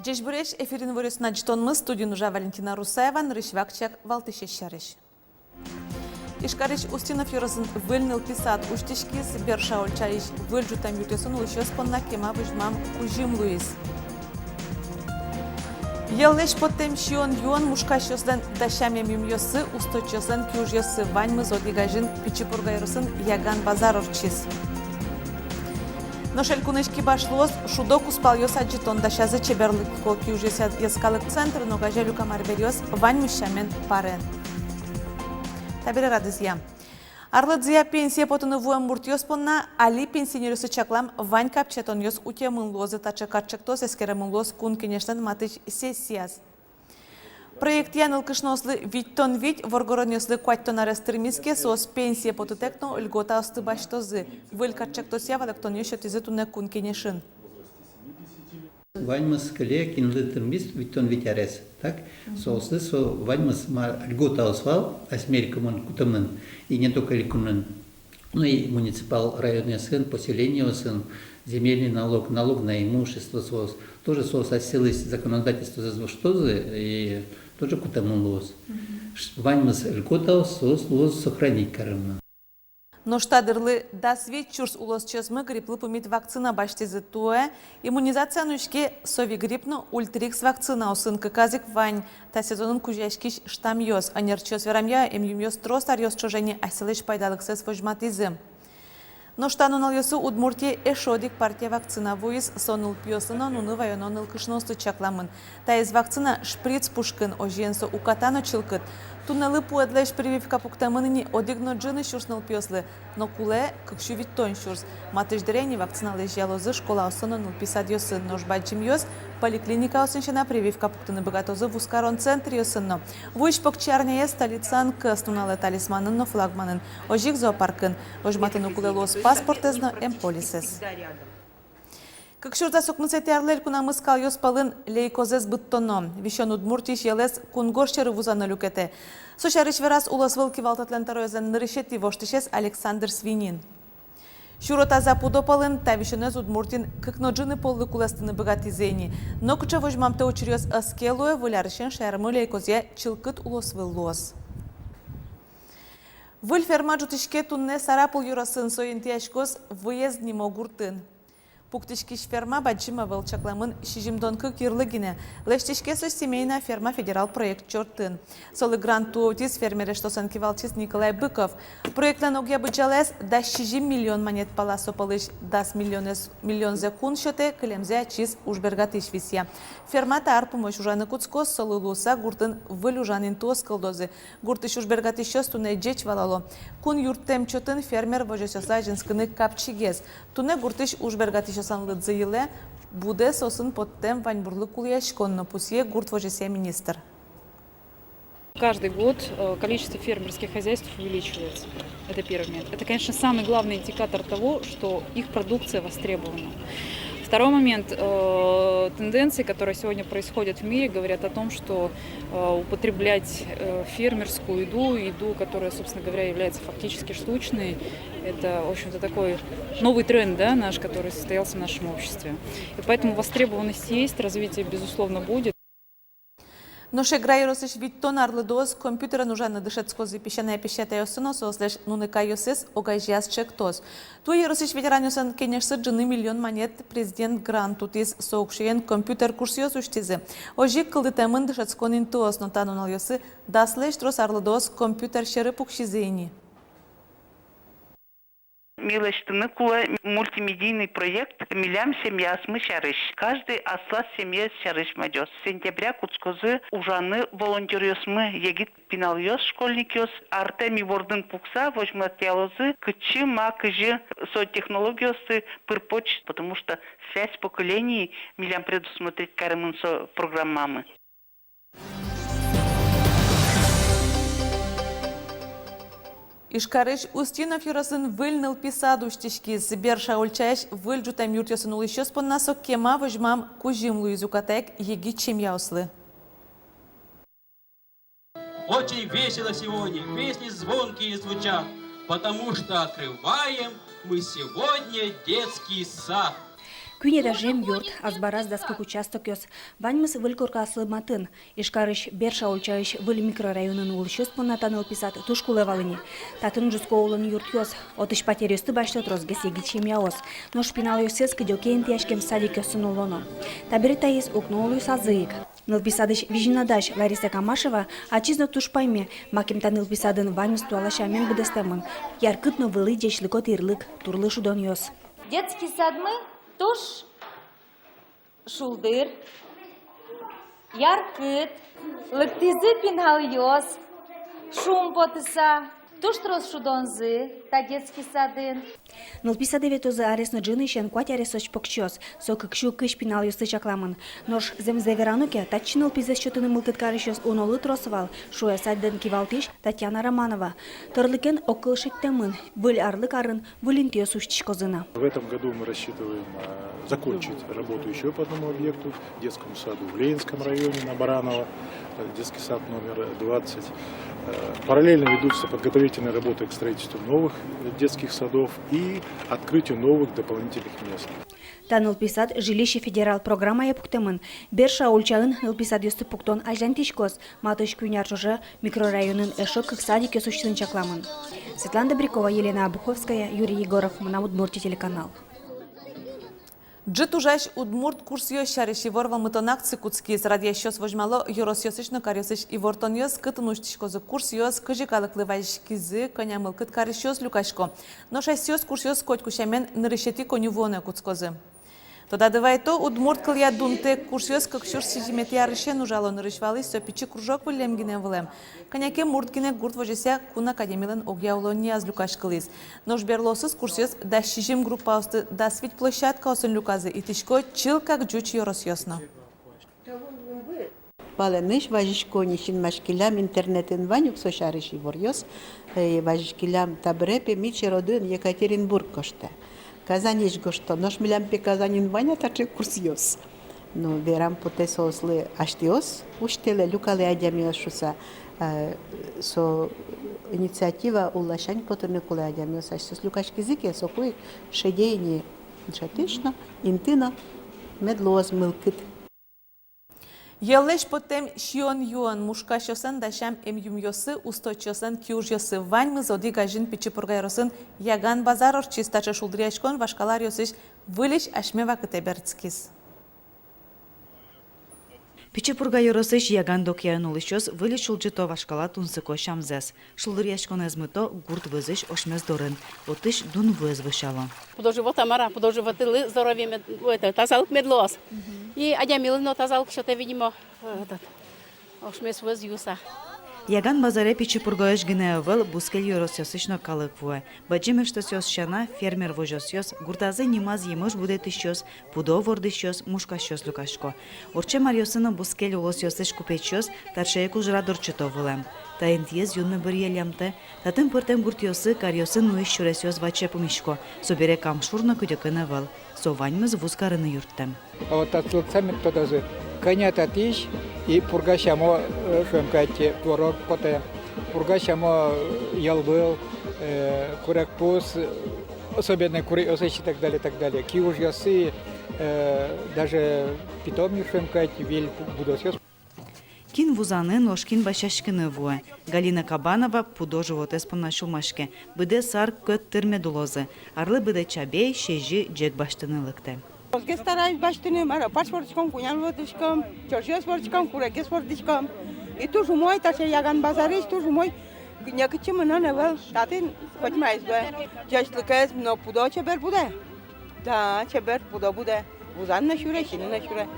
Жеш буреш эфирин вырес начтонмыз студию уже Валентина Русаева, рышвакчак Валтышещарыш. Ишкарыш Устинов юрасын выльнил писат уштишкис берша ольчарыш выльжу там ютесын улышёс понна кема выжмам кужим Луис. Елнеш потем шион юон мушкашёсдан дашамем юмьёсы усточёсын кюжьёсы ваньмы зодигажин пичипургайрысын яган базарорчис. Но шелькунешки башлос шудок успал ёсаджитон дашазы чеберлык колки уже яскалык центр, но гажелю камарберёс вань мышамен парен. Табире радызья. Арлыдзия пенсия потыны вуем муртьёс понна, али пенсионерюсы чаклам вань капчетон ёс уте мынлозы тачы катчыктос эскере мынлоз кун кенештен матыч сессияз. Проект яныл кышнослы виттон вить воргоронёслы куаттон арестырмиске сос пенсия потытекно льгота осты баштозы. Выль катчыктосья валектон ёшет изы туне кун кенешин. Ваньмас коллег инлытырмис виттон вить арес. Так? Сослы со ваньмас льгота освал асмерикамон кутамын. И не только ликунын. Ну и муниципал районный сын, поселение сын, земельный налог, налог на имущество сос. Тоже сос осилось законодательство за что и тоже кутамын лос. Ваньмас льгота сос лос сохранить карамна. Но штадырлы дасвет чурс улос чесмы гриплы помит вакцина баштезы туэ, иммунизация нучке сови грипну ультрикс вакцина усынка казик вань, та сезонын кужашкиш штам йос, анерчос верамья юмьёс трос арьёс чожени асилыш пайдалык сес вожматизы. Но штанун алёсы Удмуртия эшодик партия вакцина вуис сонул пьёсына нуны вайононыл кышносты чакламын. Та из вакцина шприц пушкын оженсо укатано чилкыт. Туннелы пуэдлэш прививка пуктамыныни одигно джины шурсныл пьёслы, но куле кыкшу виттон шурс. Матыждерени вакциналыш ялозы школа осононул писад ёсы ножбаджим ёс, поликлиника осыншена прививка пуктаны богатозы в ускарон центр ёсынно. Вуиш покчарняе столицан кыстуналы талисманын но флагманын. Ожик зоопаркын, ожматын укулелос паспортезно эмполисес. Как шурта сокмыцети арлель кунамыз калйос палын лейкозес быттоно. Вишон Удмуртиш елес кунгорщеры вузаны люкете. Сошарыш верас улас вылки валтатлентаройзен нырышети воштышес Александр Свинин. Шурота запудо палын та вишонез Удмуртин кыкноджины полы куластыны богатизени. Но куча вожмамте учерёс аскелуе вылярышен шармы лейкозе чилкыт улос выллос. Выль ферма жутышке тунне сарапул юрасын соинтияшкос выезд не могуртын. Пуктышкиш ферма баджима вылчакламын шижимдонкы кирлыгине. Лештишке сос семейная ферма федерал проект чортын. Солы грант туотис фермере штосан кивалчис Николай Быков. Проектлен огья бычалес да 6 миллион монет паласо палыш дас миллион зекун шоте кылемзе чиз ужбергатыш висия. Фермата арпумыш ужаны куцкос солы луса гуртын выль ужанин туос кылдозы. Гуртыш ужбергатыш шостуне джеч валало. Кун юрттем чотын фермер вожесоса женскыны капчигез. Туне гуртыш ужбергатыш заиле буде сосын поттем ваньбурлы кулияшконно пусье гурт вожесе министр. Каждый год количество фермерских хозяйств увеличивается. Это первый момент. Это, конечно, самый главный индикатор того, что их продукция востребована. Второй момент. Тенденции, которые сегодня происходят в мире, говорят о том, что употреблять фермерскую еду, которая, собственно говоря, является фактически штучной, это, в общем-то, такой новый тренд, да, наш, который состоялся в нашем обществе. И поэтому востребованность есть, развитие, безусловно, будет. Но ще грай росиш виттон арлыдоз компьютера нужно дышецкозы пищаная пищата йосыно сослеш нуника йосес огайжяс чектоз. Туй росиш ветеранюсан кенешсы джины миллион монет президент грантутис соукшиен компьютер курсиос уштизе. Ожик кылдытемын дышецконин туос нотанунал йосы даслеш трос арлыдоз компьютер шеры пукшизейни. Милоштыны кула мультимедийный проект «Милям семья смы шарыш». Каждый осла семья шарыш мадёс. С сентября куцкозы ужаны волонтерёсмы егит пиналёс школьникёс. Артеми вордын пукса вожматялозы кычы макыжы со технологиосы пырпоч, потому что связь поколений милям предусмотреть карымын со программамы. Ишкарыш Устинов юрасын выльныл писаду штишки сберша ольчаеш выль жутам юртёсын улышёс поннасо кема вожмам кужим Луизу катек еги чем яуслы. Очень весело сегодня, песни звонкие звучат, потому что открываем мы сегодня детский сад. Күнедажем юрт, азбараз даскак участок ёс. Ваньмыз вылькорка аслыматын. Ишкарыш берша олчайыш выл микрорайонын улышёс понатаныл писат тушкулы валыни. Татын жуско олын юрт ёс. Отыш патерёсты башлет розге сегичем яос. Но шпинал ёсес кыдёкен тяшкем садик ёсын улоно. Табири таис окно сазык. Нылписадыш вижинадаш Лариса Камашева ачизно тушпайме. Макемта нылписадын ваньмыз туалашамен быдыстамын. Яркытно вылы дечлыко тирлык, турлы шудон ёс. Детский сад мы туш шулдыр, яркыт, лыктизы пинал ёс, шум потыса, туш трос шудонзы, та детский садын. Нылписаде ветозы аресно джины шен куать аресоч покчёс, со кыкшу кыш пинал ёсты чакламын. Нош земзеверануке тачи нылпизес чётыны мылкыткарыш унолы тросывал, шуя садден кивалтиш Татьяна Романова. Торлыкен окылшыктемын, выль арлык арын, вылинтёс ущичкозына. В этом году мы рассчитываем закончить работу еще по одному объекту в детском саду в Ленинском районе на Баранова, детский сад номер 20. Параллельно ведутся подготовительные работы к строительству новых детских садов и открытию новых дополнительных мест. Та нылписад жилище федерал программа епуктемын. Берша олчагын нылписад ёсты пуктон ажантишкос, матыш күйняр жоже микрорайонын эшок кык садик ёсущын чакламын. Светлана Добрякова, Елена Обуховская, Юрий Егоров, Удмуртия телеканал. Джитужаш Удмурт курс ёщариш ивор мытонак цикутскиз радиощёс возьмало юросёсычно карёсыч ивортон ёс кытын уштишкозы курс ёс кыжикалыклы вайшкизы конямыл кыт карышёс люкашко. Но шастёс курс ёс коть кушамен нырышети конювоне куцкозы. Тода давай-то Удмурт кыл я дунте курс ёс как шур сижимет ярышен ужало нырышвалы сёпичи кружок вылемгине вылем. Коняке мурткине гурт вожеся кун академилен огьяулон яз люкашкылыз. Но жберлосыз курс ёс да шижим группа осты да свит площадка осын люказы и тишко чил как джуч ёрос ёсно. Паленыш важишконишин машкилям интернетен ванюк сошарыши ворьёс, важишкилям табрепе мичи родын Екатеринбург кошта. Казаниш гошто, нож милям пе Казанин ваня таче курс ёс. Но верам поте сослы аштиос, уштеле люкале адямиос шуса со инициатива улашань потырны куле адямиос аштиос люкашкизике сокуй шедейни джатышно, интына медлоз мылкыт. Елеш потем шион юан мушкашосан дашам юм ёсы устойчосан кюж ёсы ваньмы зоди гажин пичи пургайросын яган базарор чистача шулдриячкон вашкалар ёсыш вылиш ашмева кытеберцкиз. Пичепурга yorosыш яган докян улышос вылиш шулжито вашкала тунсыко шамзес. Шулдыряшкон эзмыто гурт вызыш ошмез дорын. Отыш дун выз вышало. Подоживот амара, подоживот здоровье тазалык медлос. И адямилно тазалык что-то видимо ошмез выз юса. Яган базаре пичепургаеш гнеевел бускел yorososышно калыквуе. Баджимештос ёс шана фермер вожос ёс гуртазы нимаз емыш будет ищёс, пудо вордыщёс, мушкащёс люкашко. Орче марьосыно бускел улос ёсыш купечёс, таршеек ужрадорчето вылем. Та интиез юнме бір елямте, татын пыртем гурт ёсы карьосын уиш шурес ёс ваче пумишко, собере камшурно күдекыны выл. Сованьмыз вузкарыны юрттем. Вот отслуцами то даже коня татиш и пургащамо шемкайте творог поте, пургащамо ялбыл, куракпус, особенно куры осыч и так далее, так далее. Киуж ясы даже питомник шемкайте, виль будосёс. Кин вузаны ношкин башашкыны вуе. Галина Кабанова пудо животес понашулмашке. Быде сар көт тырмедулозы. Арлы быде чабей, шежи джек баштынылыкты. Розге стараюсь баштыным, паспортичком, кунялвотичком, чоршёспортичком, курагеспортичком. И тоже мой, таша яган базарыш, тоже мой. Някачи мына невел, татын хотьмайз бе. Жашлыкез, но пудо чебер буде. Да, чебер пудо буде. Вузан на шуре, шины на шуре.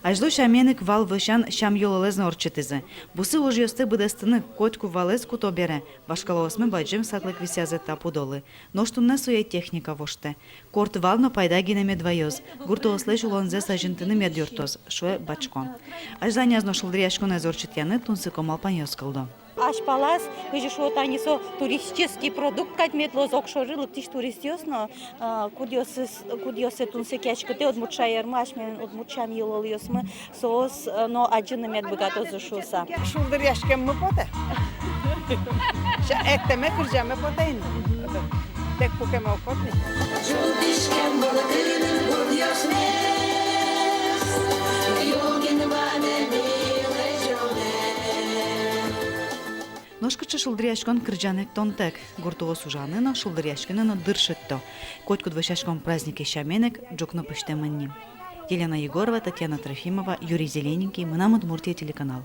Ажлы шаменик вал вышан шам йололезны орчетизы. Бусы ожьёсты быдестыны котку валез кутобере. Вашкалосмы баджим саклык висязе тапудолы. Ноштунне суе техника воште. Корт вално пайда гинеме двоёз. Гурто ослеш улонзе сажентыны медюртоз. Шуе бачко. Ажзанязно шылдрияшконе зорчетяны тунсы комалпаньёз кылды. Ашпалас, выжишь вот они со туристический продукт, как метлоз окшорылык, тиш туристиосно, кудиосе тунсекячка, те отмучай армаш, мен отмучам елолиосмы, соос, но один мед богато зашуса. Шулдыряшкем мы поте. Эктеме кыржаме потейн. Тек покема окотни. Мышкычы шылдыряшкон кырджанек тонтек. Гуртуо сужаныно шылдыряшкино дыршетто. Котькут вышашкон празднике шаменек джокно пыштемынни. Елена Егорова, Татьяна Трофимова, Юрий Зелененький, Мынам Удмуртия телеканал.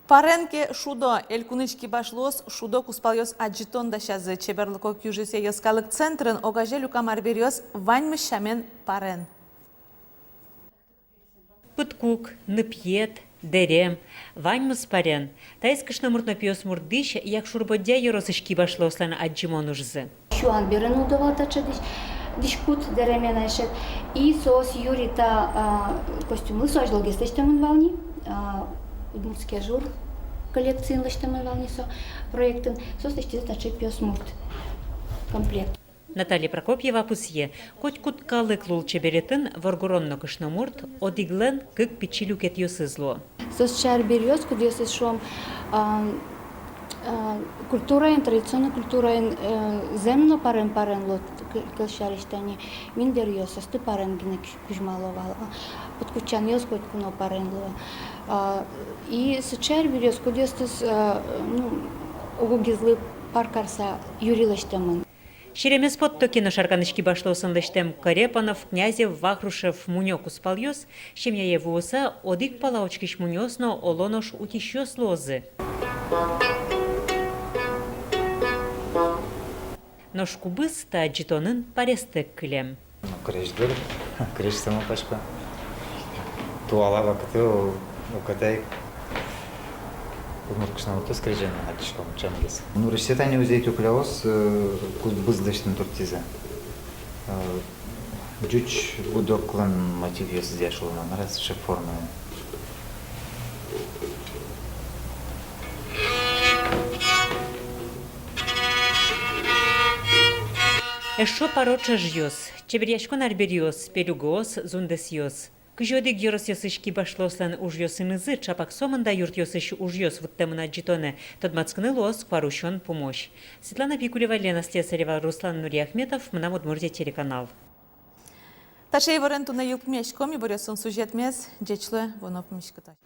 Паренке шудо, элькунычки башлос, шудо куспалйос аджитон дашазы, чеберлыко кюжесе яскалык центрын, огаже люкамар берёс, ваньмы шамен парен. Пыткук, ныпьет, дерем, ваньмыс парен. Тайскышна муртнопиос мурдыш, як шурбодя еросышки башлослан аджимон ужзы. Шуан берен удавата дишкут деременайшет. И сос юрита костюмлы сожил гестечтемын вални. Удмуртский ажур коллекциян лыштемын вални со проектын. Сос лыштезет ачеп пиос мурт комплект. Наталья Прокопьева пусье. Коть куткалык лул чеберетын воргуронно кышномурт, одиглен кык пичилюкет ёсызло. Сос чар берёс, кудёс шом культураен, традиционная культураен земно парен лот кылшариштани. Мин берёс, состы парен гине кужмаловал. Подкучан ёс коть куно парен ло. И с чар берёс, кудёс огугизлы паркарса юрилыштамын. Шеремес подтокино шарканышки башлосын лыштем Карепанов, Князев, Вахрушев, Мунёк успалйос, щемьяе вуоса одик палаочкиш муньосно олонош утищёс лозы. Нош кубыс та аджитонын парестек кылем. Креждер, креж сама пашпа. Туалава катeo укатай. Умуркышна отыз крежен аджишком чамгес. Ну решетание узейт уклеос куд быздыштын туртиза. Жуч будоклан мотив ездешил на раз шефорно. Эшо пароча жьёс, чеберяшкон арберьёс, пелюгос, зундесьёс. Кыжёдик йорос ёсышки башлослан ужьёсынызы, чапак сомында юрт ёсыш ужьёс вуттемын аджитоне, тодмацкны лос кварущон помощь. Светлана Пикулева, Лена Слесарева, Руслан Нуриахметов, Мынам Удмуртия телеканал. Ташей воренту на юг мешком и борёсын сюжет мес, джечле вонов мешката.